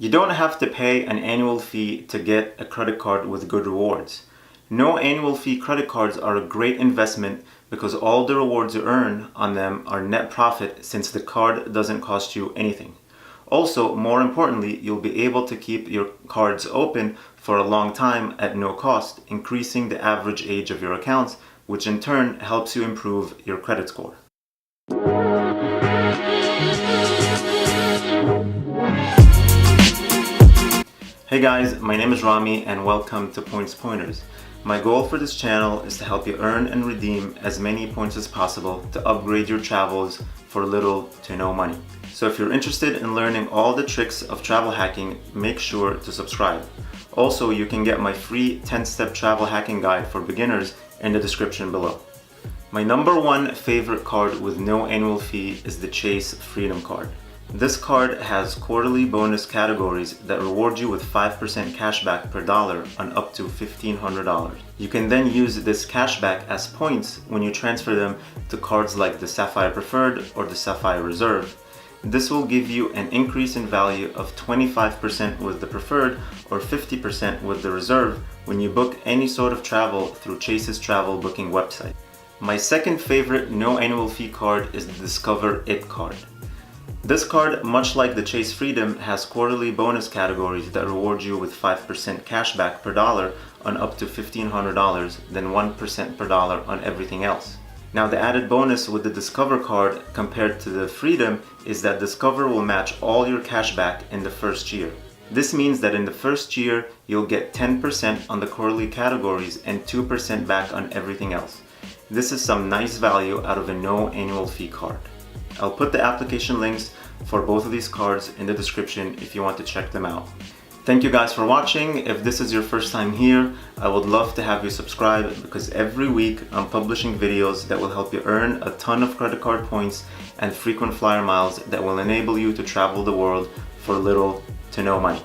You don't have to pay an annual fee to get a credit card with good rewards. No annual fee credit cards are a great investment because all the rewards you earn on them are net profit since the card doesn't cost you anything. Also, more importantly, you'll be able to keep your cards open for a long time at no cost, increasing the average age of your accounts, which in turn helps you improve your credit score. Hey guys, my name is Rami and welcome to Points Pointers. My goal for this channel is to help you earn and redeem as many points as possible to upgrade your travels for little to no money. So if you're interested in learning all the tricks of travel hacking, make sure to subscribe. Also, you can get my free 10-step travel hacking guide for beginners in the description below. My number one favorite card with no annual fee is the Chase Freedom Card. This card has quarterly bonus categories that reward you with 5% cashback per dollar on up to $1,500. You can then use this cashback as points when you transfer them to cards like the Sapphire Preferred or the Sapphire Reserve. This will give you an increase in value of 25% with the Preferred or 50% with the Reserve when you book any sort of travel through Chase's travel booking website. My second favorite no annual fee card is the Discover It card. This card, much like the Chase Freedom, has quarterly bonus categories that reward you with 5% cashback per dollar on up to $1,500, then 1% per dollar on everything else. Now, the added bonus with the Discover card compared to the Freedom is that Discover will match all your cashback in the first year. This means that in the first year, you'll get 10% on the quarterly categories and 2% back on everything else. This is some nice value out of a no annual fee card. I'll put the application links for both of these cards in the description if you want to check them out. Thank you guys for watching. If this is your first time here, I would love to have you subscribe because every week I'm publishing videos that will help you earn a ton of credit card points and frequent flyer miles that will enable you to travel the world for little to no money.